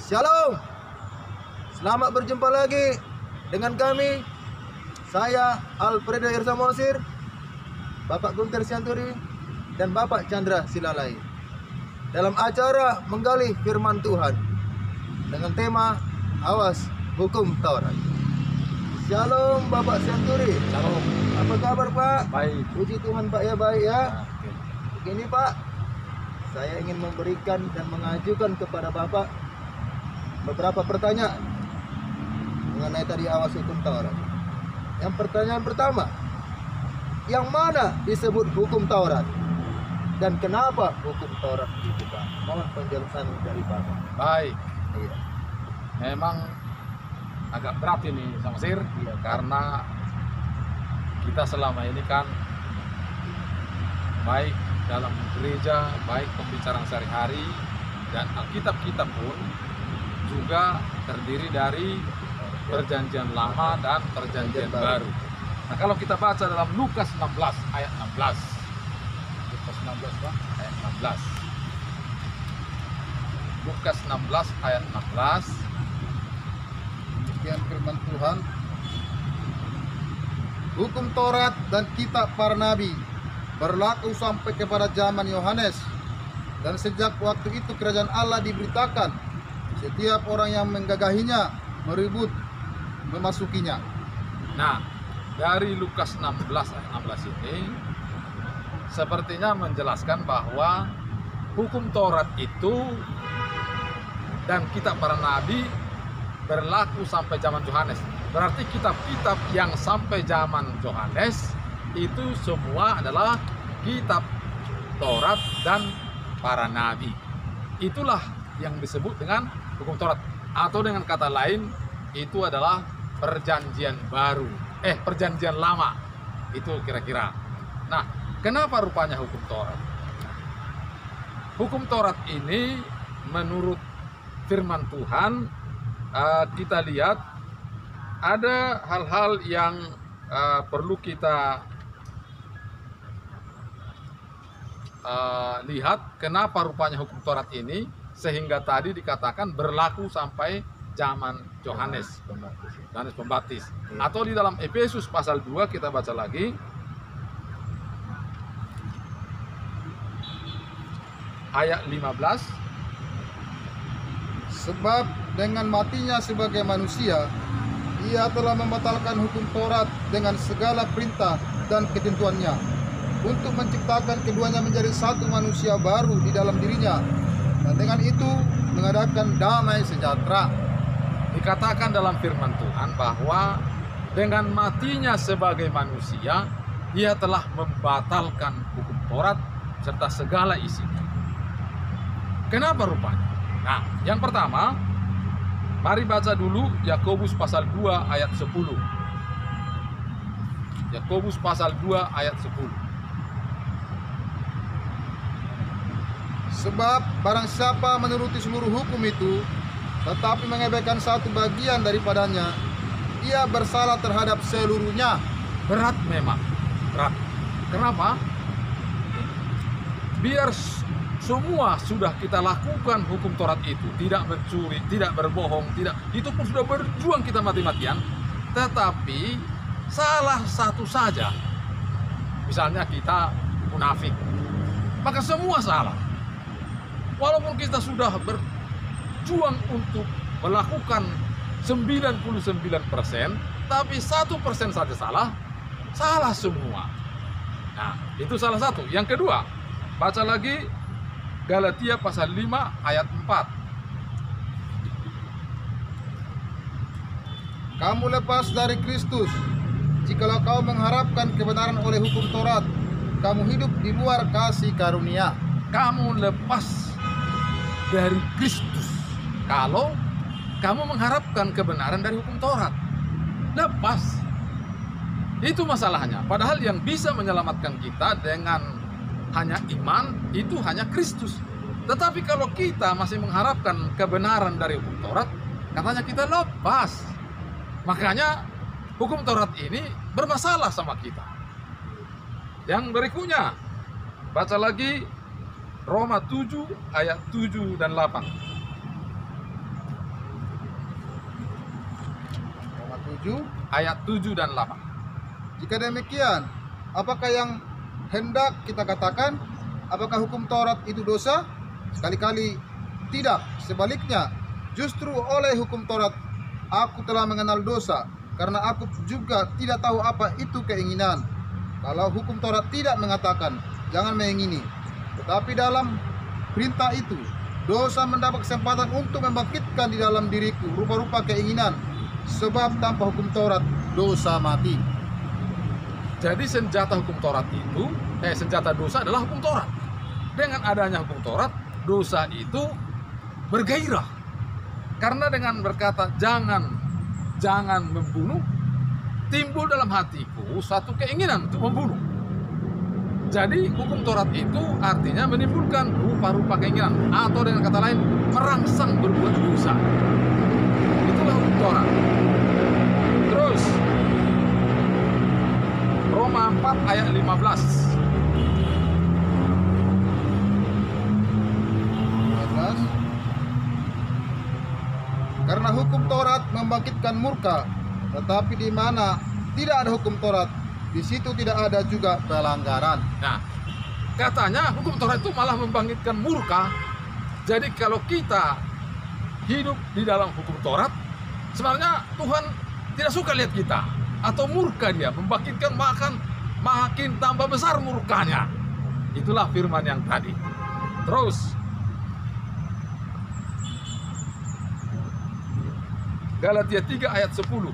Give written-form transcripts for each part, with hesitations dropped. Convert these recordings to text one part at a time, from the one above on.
Shalom. Selamat berjumpa lagi dengan kami. Saya Alfredo Irsa Mosir, Bapak Gunter Sianturi, dan Bapak Chandra Silalai dalam acara menggali firman Tuhan dengan tema Awas Hukum Taurat. Shalom Bapak Sianturi. Shalom. Apa kabar Pak? Baik. Puji Tuhan Pak ya, baik ya. Oke. Begini Pak, saya ingin memberikan dan mengajukan kepada Bapak beberapa pertanyaan mengenai tadi awas hukum Taurat. Yang pertanyaan pertama, yang mana disebut hukum Taurat dan kenapa hukum Taurat itu Pak? Mohon penjelasan dari Bapak. Baik. Iya. Memang agak berat ini sama Sir, Iya. karena kita selama ini kan baik dalam gereja, baik pembicaraan sehari-hari, dan Alkitab-kitab pun juga terdiri dari Perjanjian Lama dan Perjanjian Baru. Nah, kalau kita baca dalam Lukas 16 ayat 16. Lukas 16 Pak, ayat 16. Lukas 16 ayat 16. Demikian firman Tuhan. Hukum Taurat dan kitab para nabi berlaku sampai kepada zaman Yohanes, dan sejak waktu itu kerajaan Allah diberitakan. Setiap orang yang menggagahinya meribut memasukinya. Nah, dari Lukas 16 ayat 16 ini sepertinya menjelaskan bahwa hukum Taurat itu dan kitab para nabi berlaku sampai zaman Yohanes. Berarti kitab-kitab yang sampai zaman Yohanes itu semua adalah kitab Taurat dan para nabi. Itulah yang disebut dengan hukum Taurat, atau dengan kata lain itu adalah perjanjian baru, perjanjian lama. Itu kira-kira. Nah, kenapa rupanya hukum Taurat? Hukum Taurat ini menurut firman Tuhan, kita lihat ada hal-hal yang perlu kita lihat kenapa rupanya hukum Taurat ini sehingga tadi dikatakan berlaku sampai zaman Yohanes Pembaptis. Atau di dalam Efesus pasal 2 kita baca lagi ayat 15. Sebab dengan matinya sebagai manusia, ia telah membatalkan hukum Taurat dengan segala perintah dan ketentuannya, untuk menciptakan keduanya menjadi satu manusia baru di dalam dirinya, dan dengan itu mengadakan damai sejahtera. Dikatakan dalam firman Tuhan bahwa dengan matinya sebagai manusia, ia telah membatalkan hukum Taurat serta segala isinya. Kenapa rupanya? Nah, yang pertama, mari baca dulu Yakobus pasal 2 ayat 10. Yakobus pasal 2 ayat 10. Sebab barang siapa menuruti seluruh hukum itu, tetapi mengabaikan satu bagian daripadanya, ia bersalah terhadap seluruhnya. Berat memang, berat. Kenapa? Biar semua sudah kita lakukan hukum Taurat itu, tidak mencuri, tidak berbohong, tidak, itu pun sudah berjuang kita mati-matian, tetapi salah satu saja, misalnya kita munafik, maka semua salah. Walaupun kita sudah berjuang untuk melakukan 99%, tapi 1% saja salah, salah semua. Nah, itu salah satu. Yang kedua, baca lagi Galatia pasal 5 ayat 4. Kamu lepas dari Kristus, jikalau kau mengharapkan kebenaran oleh hukum Taurat, kamu hidup di luar kasih karunia. Kamu lepas dari Kristus kalau kamu mengharapkan kebenaran dari hukum Taurat. Lepas. Itu masalahnya. Padahal yang bisa menyelamatkan kita dengan hanya iman, itu hanya Kristus. Tetapi kalau kita masih mengharapkan kebenaran dari hukum Taurat, katanya kita lepas. Makanya hukum Taurat ini bermasalah sama kita. Yang berikutnya, baca lagi Roma 7 ayat 7 dan 8. ayat 7 dan 8. Jika demikian, apakah yang hendak kita katakan? Apakah hukum Taurat itu dosa? Sekali-kali tidak. Sebaliknya, justru oleh hukum Taurat aku telah mengenal dosa, karena aku juga tidak tahu apa itu keinginan. Kalau hukum Taurat tidak mengatakan jangan mengingini, tetapi dalam perintah itu dosa mendapat kesempatan untuk membangkitkan di dalam diriku rupa-rupa keinginan, sebab tanpa hukum Taurat dosa mati. Jadi senjata hukum Taurat itu, senjata dosa adalah hukum Taurat. Dengan adanya hukum Taurat, dosa itu bergairah. Karena dengan berkata jangan membunuh, timbul dalam hatiku satu keinginan untuk membunuh. Jadi hukum Taurat itu artinya menimbulkan rupa-rupa keinginan, atau dengan kata lain merangsang berbuat dosa. Itulah hukum Taurat. Terus Roma 4 ayat 15. Karena hukum Taurat membangkitkan murka, tetapi di mana tidak ada hukum Taurat, di situ tidak ada juga pelanggaran. Nah, katanya hukum Taurat itu malah membangkitkan murka. Jadi kalau kita hidup di dalam hukum Taurat, sebenarnya Tuhan tidak suka lihat kita, atau murka Dia, membangkitkan makin tambah besar murkanya. Itulah firman yang tadi. Terus Galatia 3 ayat 10.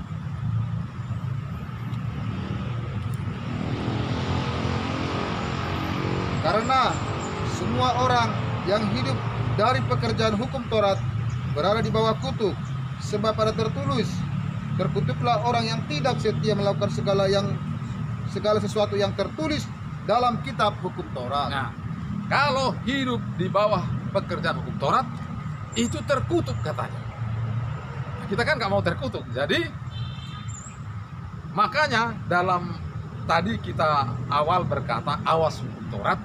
Karena semua orang yang hidup dari pekerjaan hukum Taurat berada di bawah kutuk, sebab ada tertulis, terkutuklah orang yang tidak setia melakukan segala sesuatu yang tertulis dalam kitab hukum Taurat. Nah, kalau hidup di bawah pekerjaan hukum Taurat, itu terkutuk katanya. Kita kan nggak mau terkutuk, jadi makanya dalam tadi kita awal berkata awas hukum Taurat,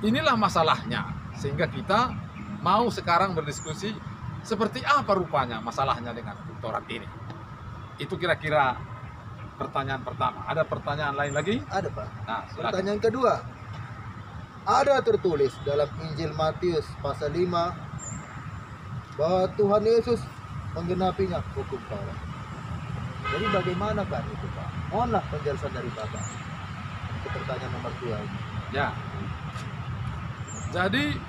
inilah masalahnya, sehingga kita mau sekarang berdiskusi seperti apa rupanya masalahnya dengan hukum Taurat ini. Itu kira-kira pertanyaan pertama. Ada pertanyaan lain lagi? Ada, Pak. Nah, silakan. Pertanyaan kedua, ada tertulis dalam Injil Matius pasal 5 bahwa Tuhan Yesus menggenapinya hukum Taurat. Jadi bagaimana kan itu, Pak? Mohonlah penjelasan dari Bapak. Itu pertanyaan nomor 2 ini. Ya. Jadi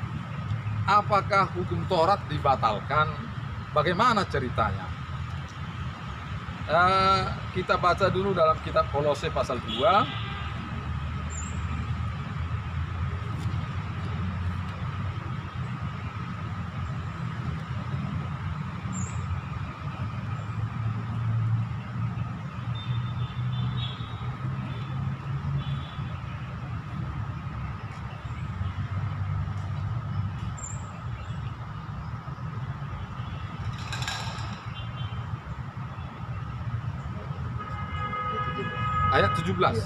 apakah hukum Taurat dibatalkan? Bagaimana ceritanya? Kita baca dulu dalam kitab Kolose pasal 2. Ayat 17.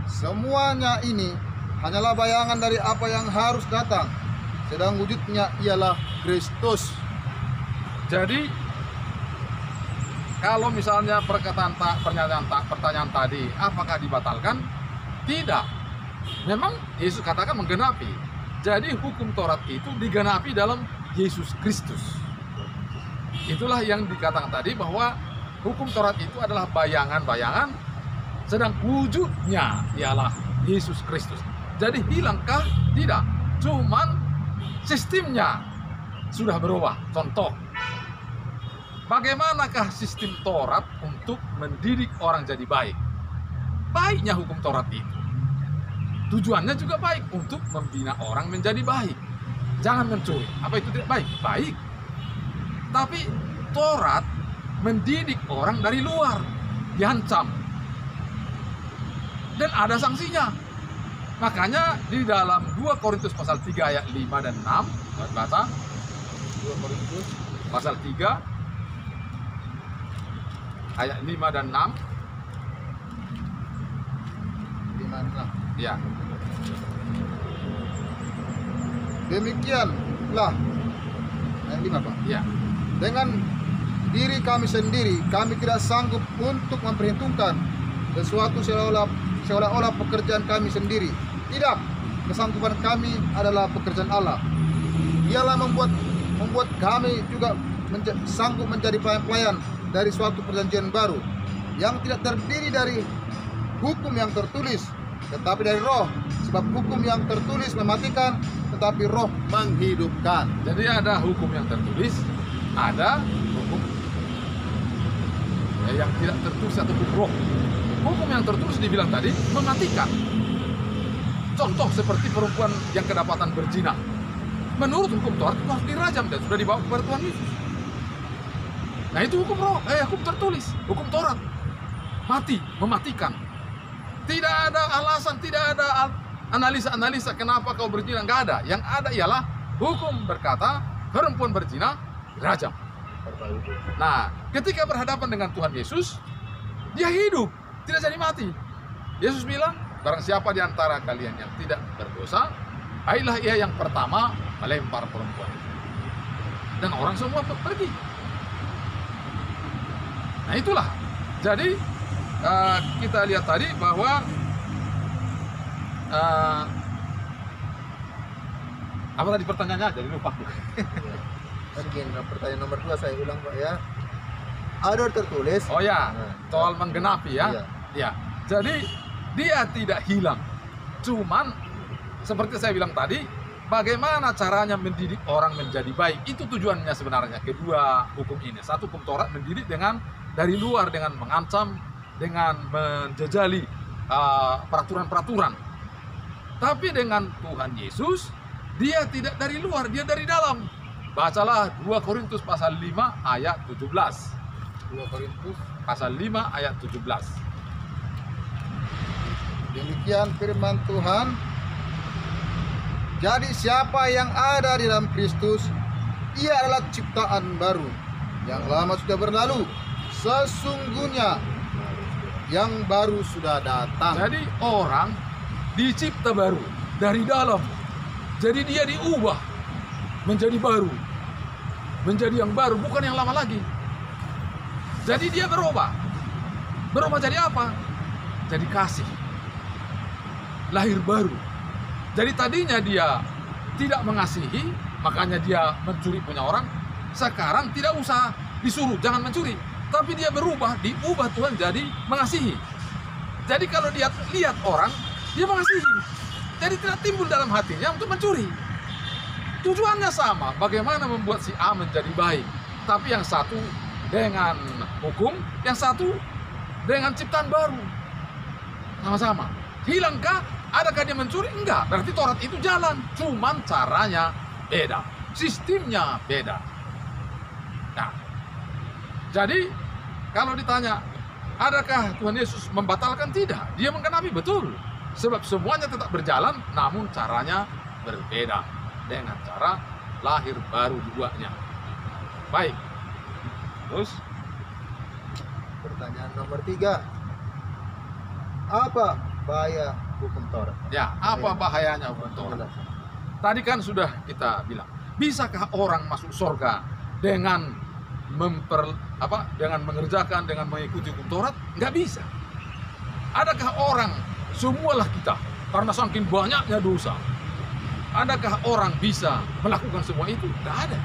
Semuanya ini hanyalah bayangan dari apa yang harus datang, sedang wujudnya ialah Kristus. Jadi kalau misalnya pertanyaan tadi apakah dibatalkan? Tidak. Memang Yesus katakan menggenapi. Jadi hukum Taurat itu digenapi dalam Yesus Kristus. Itulah yang dikatakan tadi bahwa hukum Taurat itu adalah bayangan-bayangan, sedang wujudnya ialah Yesus Kristus. Jadi hilangkah? Tidak. Cuman sistemnya sudah berubah. Contoh, bagaimanakah sistem Taurat untuk mendidik orang jadi baik? Baiknya hukum Taurat itu, tujuannya juga baik, untuk membina orang menjadi baik. Jangan mencuri. Apa itu tidak baik? Baik. Tapi Taurat mendidik orang dari luar, diancam, dan ada sanksinya. Makanya di dalam 2 Korintus pasal 3 ayat 5 dan 6, baca 2 Korintus pasal 3 ayat 5 dan 6. 5 dan 6. Ya. Demikianlah ayat 5, Pak. Ya. Dengan diri kami sendiri, kami tidak sanggup untuk memperhitungkan sesuatu seolah-olah pekerjaan kami sendiri. Tidak, kesanggupan kami adalah pekerjaan Allah. Dialah membuat kami juga sanggup menjadi pelayan-pelayan dari suatu perjanjian baru yang tidak terdiri dari hukum yang tertulis, tetapi dari roh. Sebab hukum yang tertulis mematikan, tetapi roh menghidupkan. Jadi ada hukum yang tertulis, ada hukum yang tidak tertulis atau hukum roh. Hukum yang tertulis dibilang tadi mematikan. Contoh seperti perempuan yang kedapatan berzina. Menurut hukum Taurat itu harus dirajam dan sudah dibawa kepada Tuhan Yesus. Nah itu hukum roh, hukum tertulis, hukum Taurat. Mati, mematikan. Tidak ada alasan, tidak ada analisa kenapa kau berzina, nggak ada. Yang ada ialah hukum berkata perempuan berzina dirajam. Nah, ketika berhadapan dengan Tuhan Yesus, dia hidup, tidak jadi mati. Yesus bilang, barang siapa di antara kalian yang tidak berdosa, baiklah ia yang pertama melempar perempuan. Dan orang semua pergi. Nah itulah. Jadi kita lihat tadi bahwa apa tadi pertanyaannya? Jadi lupa. Mungkin pertanyaan nomor 2 saya ulang Pak ya. Ada tertulis. Oh ya, soal menggenapi ya. Iya. Ya. Jadi dia tidak hilang. Cuman seperti saya bilang tadi, bagaimana caranya mendidik orang menjadi baik? Itu tujuannya sebenarnya. Kedua hukum ini. Satu hukum Taurat mendidik dengan dari luar, dengan mengancam, dengan menjejali peraturan-peraturan. Tapi dengan Tuhan Yesus, dia tidak dari luar, dia dari dalam. Bacalah 2 Korintus pasal 5 ayat 17. 2 Korintus Pasal 5 ayat 17. demikian firman Tuhan. Jadi siapa yang ada di dalam Kristus, ia adalah ciptaan baru. Yang lama sudah berlalu, sesungguhnya yang baru sudah datang. Jadi orang dicipta baru dari dalam. Jadi dia diubah menjadi baru, menjadi yang baru, bukan yang lama lagi. Jadi dia berubah. Berubah jadi apa? Jadi kasih. Lahir baru. Jadi tadinya dia tidak mengasihi, makanya dia mencuri punya orang. Sekarang tidak usah disuruh jangan mencuri, tapi dia berubah, diubah Tuhan jadi mengasihi. Jadi kalau dia lihat orang, dia mengasihi. Jadi tidak timbul dalam hatinya untuk mencuri. Tujuannya sama, bagaimana membuat si A menjadi baik. Tapi yang satu dengan hukum, yang satu dengan ciptaan baru. Sama-sama. Hilangkah? Adakah dia mencuri? Enggak. Berarti Taurat itu jalan. Cuman caranya beda. Sistemnya beda. Nah, jadi kalau ditanya, adakah Tuhan Yesus membatalkan? Tidak. Dia menggenapi, betul. Sebab semuanya tetap berjalan, namun caranya berbeda. Dengan cara lahir baru duanya. Baik. Terus Pertanyaan nomor 3. Apa bahaya hukum Taurat? ya, apa bahayanya hukum Taurat? Tadi kan sudah kita bilang, bisakah orang masuk surga dengan dengan mengerjakan, dengan mengikuti hukum Taurat? Nggak bisa. Adakah orang, semualah kita, karena saking banyaknya dosa, adakah orang bisa melakukan semua itu? Nggak ada.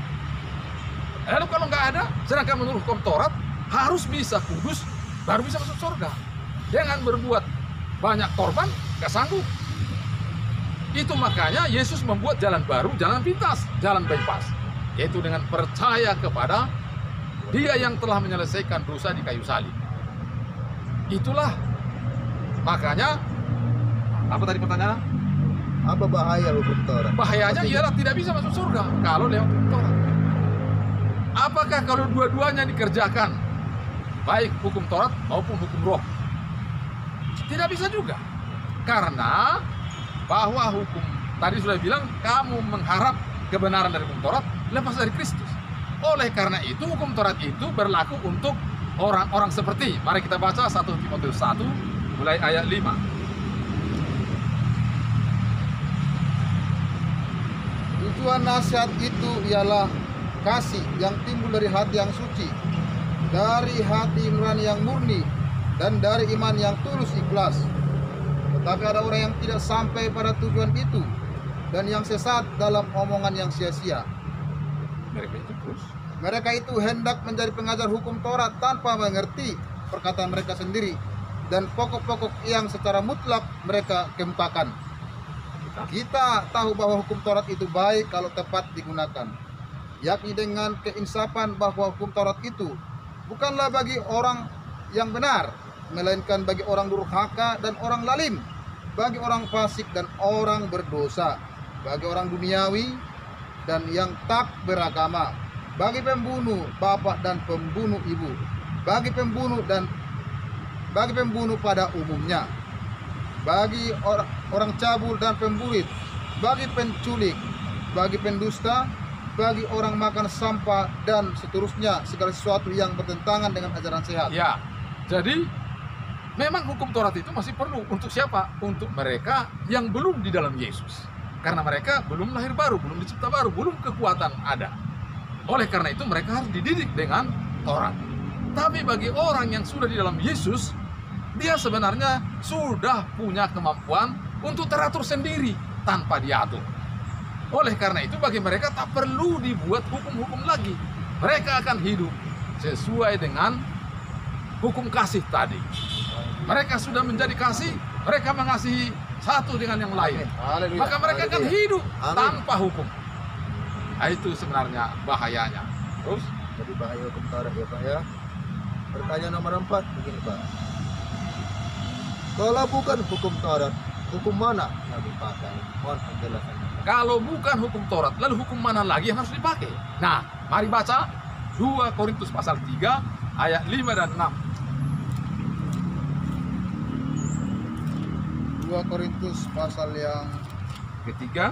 Lalu kalau nggak ada, sedangkan menurut hukum Taurat harus bisa kudus, baru bisa masuk surga. Dengan berbuat banyak korban, nggak sanggup. Itu makanya Yesus membuat jalan baru, jalan pintas, jalan bypass, yaitu dengan percaya kepada Dia yang telah menyelesaikan dosa di kayu salib. Itulah makanya, apa tadi pertanyaan? Apa bahaya hukum Taurat? Bahayanya ialah tidak bisa masuk surga kalau lewat hukum Taurat. Apakah kalau dua-duanya dikerjakan, baik hukum Taurat maupun hukum roh? Tidak bisa juga. Karena bahwa hukum, tadi sudah bilang, kamu mengharap kebenaran dari hukum Taurat, lepas dari Kristus. Oleh karena itu, hukum Taurat itu berlaku untuk orang-orang seperti, mari kita baca 1 Timotius 1, mulai ayat 5. Tujuan nasihat itu ialah kasih yang timbul dari hati yang suci, dari hati nurani yang murni dan dari iman yang tulus ikhlas. Tetapi ada orang yang tidak sampai pada tujuan itu dan yang sesat dalam omongan yang sia-sia. Mereka itu hendak menjadi pengajar hukum Taurat tanpa mengerti perkataan mereka sendiri dan pokok-pokok yang secara mutlak mereka kemukakan. Kita tahu bahwa hukum Taurat itu baik kalau tepat digunakan, yakni dengan keinsafan bahwa hukum Taurat itu bukanlah bagi orang yang benar, melainkan bagi orang durhaka dan orang lalim, bagi orang fasik dan orang berdosa, bagi orang duniawi dan yang tak beragama, bagi pembunuh bapak dan pembunuh ibu, bagi pembunuh pada umumnya, bagi orang cabul dan pemburit, bagi penculik, bagi pendusta, bagi orang makan sampah dan seterusnya, segala sesuatu yang bertentangan dengan ajaran sehat. Ya, jadi memang hukum Taurat itu masih perlu untuk siapa? Untuk mereka yang belum di dalam Yesus. Karena mereka belum lahir baru, belum dicipta baru, belum kekuatan ada. Oleh karena itu mereka harus dididik dengan Taurat. Tapi bagi orang yang sudah di dalam Yesus, dia sebenarnya sudah punya kemampuan untuk teratur sendiri tanpa diatur. Oleh karena itu bagi mereka tak perlu dibuat hukum-hukum lagi. Mereka akan hidup sesuai dengan hukum kasih tadi. Mereka sudah menjadi kasih, mereka mengasihi satu dengan yang lain. Haleluya. Maka mereka akan hidup Amin. tanpa hukum. Nah, itu sebenarnya bahayanya. Terus Jadi bahaya hukum Taurat ya Pak ya. Pertanyaan nomor 4 begini Pak. Kalau bukan hukum Taurat, hukum mana yang dipakai? Mohon penjelasannya. kalau bukan hukum Taurat, lalu hukum mana lagi yang harus dipakai? Nah, mari baca 2 Korintus pasal 3 ayat 5 dan 6. 2 Korintus pasal yang Ketiga,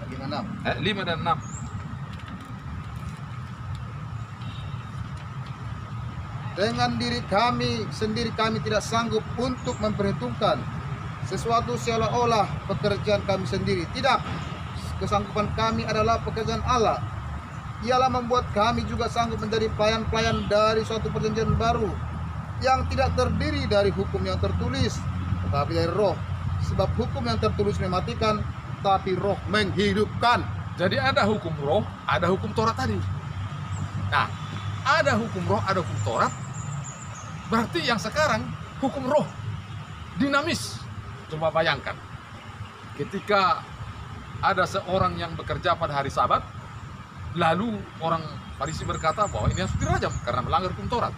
5 ayat 5 dan 6. Dengan diri kami sendiri kami tidak sanggup untuk memperhitungkan sesuatu seolah-olah pekerjaan kami sendiri. Tidak, kesanggupan kami adalah pekerjaan Allah. Ialah membuat kami juga sanggup menjadi pelayan-pelayan dari suatu perjanjian baru yang tidak terdiri dari hukum yang tertulis, tetapi dari roh. Sebab hukum yang tertulis mematikan, tapi roh menghidupkan. Jadi ada hukum roh, ada hukum Taurat tadi. Nah, ada hukum roh, ada hukum Taurat. Berarti yang sekarang hukum roh dinamis. Coba bayangkan, ketika ada seorang yang bekerja pada hari Sabat, lalu orang Farisi berkata bahwa ini harus dirajam karena melanggar hukum Taurat.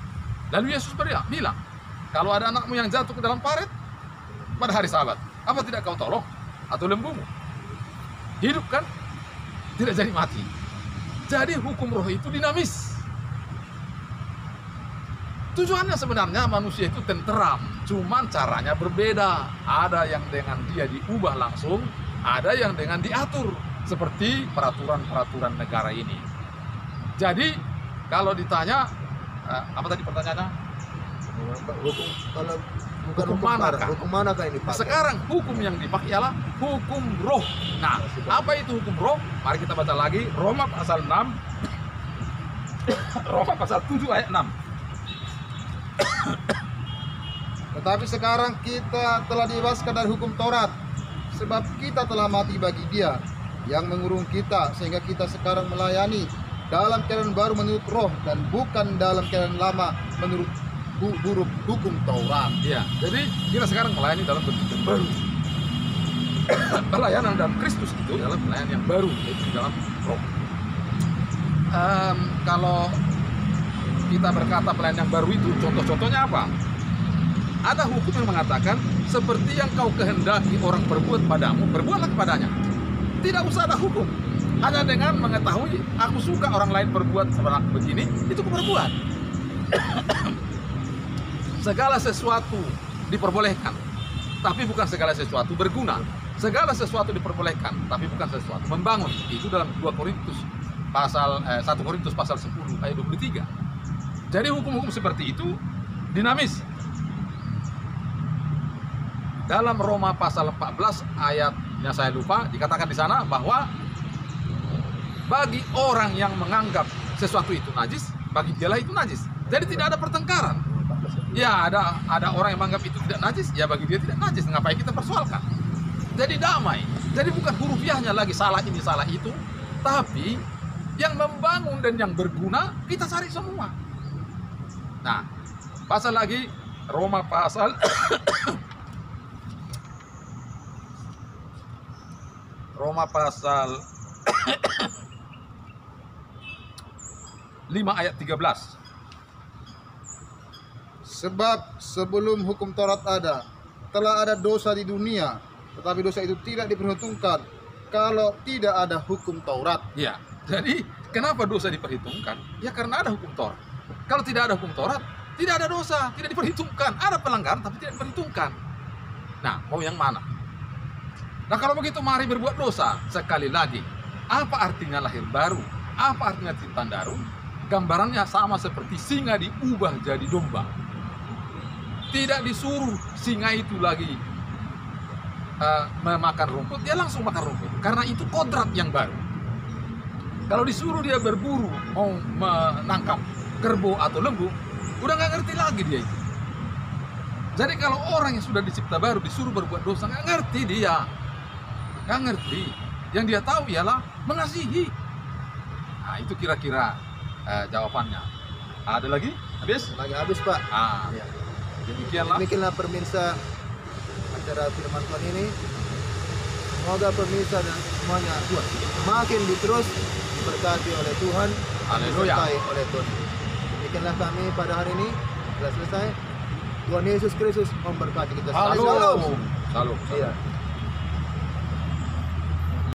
Lalu Yesus bilang, kalau ada anakmu yang jatuh ke dalam paret pada hari Sabat, apa tidak kau tolong? Atau lembumu hidup kan? Tidak jadi mati. Jadi hukum roh itu dinamis. Tujuannya sebenarnya manusia itu tenteram, cuman caranya berbeda. Ada yang dengan dia diubah langsung, ada yang dengan diatur, seperti peraturan-peraturan negara ini. Jadi kalau ditanya, apa tadi pertanyaannya? Hukum kalau bukan Hukum manakah? Hukum manakah ini Pak? Sekarang hukum yang dipakai ialah hukum roh. Nah, apa itu hukum roh? Mari kita baca lagi Roma pasal 6. Roma pasal 7 ayat 6. Tetapi sekarang kita telah dibebaskan dari hukum Taurat, sebab kita telah mati bagi Dia yang mengurung kita, sehingga kita sekarang melayani dalam keadaan baru menurut roh dan bukan dalam keadaan lama menurut buruk hukum Taurat. Ya, jadi kita sekarang melayani dalam bentuk yang baru. Pelayanan dalam Kristus itu adalah pelayanan yang baru, yaitu di dalam roh. Kalau kita berkata pelayanan yang baru itu, contoh-contohnya apa? Ada hukum yang mengatakan, seperti yang kau kehendaki orang perbuat padamu, perbuatlah kepadanya. Tidak usah ada hukum. Hanya dengan mengetahui, aku suka orang lain berbuat seperti begini, itu aku berbuat. Segala sesuatu diperbolehkan, tapi bukan segala sesuatu berguna. Segala sesuatu diperbolehkan, tapi bukan sesuatu membangun. Itu dalam 2 Korintus pasal 1 Korintus pasal 10 ayat 23. Jadi hukum-hukum seperti itu dinamis. Dalam Roma pasal 14 ayatnya saya lupa, dikatakan di sana bahwa bagi orang yang menganggap sesuatu itu najis, bagi dialah itu najis. Jadi tidak ada pertengkaran. Ya, ada orang yang menganggap itu tidak najis, ya bagi dia tidak najis. Ngapain kita persoalkan? Jadi damai. Jadi bukan hurufiahnya lagi salah ini salah itu, tapi yang membangun dan yang berguna kita cari semua. Nah, pasal lagi Roma pasal Roma pasal 5 ayat 13. Sebab sebelum hukum Taurat ada, telah ada dosa di dunia, tetapi dosa itu tidak diperhitungkan kalau tidak ada hukum Taurat. Ya, jadi kenapa dosa diperhitungkan? Ya karena ada hukum Taurat. Kalau tidak ada hukum Taurat, tidak ada dosa, tidak diperhitungkan. Ada pelanggaran tapi tidak diperhitungkan. Nah, mau yang mana? Nah, kalau begitu mari berbuat dosa. Sekali lagi, apa artinya lahir baru? Apa artinya cinta baru? Gambarannya sama seperti singa diubah jadi domba. Tidak disuruh singa itu lagi memakan rumput, dia langsung makan rumput. Karena itu kodrat yang baru. Kalau disuruh dia berburu, mau menangkap kerbau atau lembu, udah nggak ngerti lagi dia itu. Jadi kalau orang yang sudah dicipta baru disuruh berbuat dosa, nggak ngerti dia. Nggak ngerti. Yang dia tahu ialah mengasihi. Nah, itu kira-kira jawabannya. Ada lagi? Habis? Lagi habis, Pak. Ya. Demikianlah pemirsa acara firman Tuhan ini. Semoga pemirsa dan semuanya makin terus diberkati oleh Tuhan, Haleluya. disertai oleh Tuhan. Demikianlah kami pada hari ini telah selesai. Tuhan Yesus Kristus memberkati kita. Halo. Salam. Iya.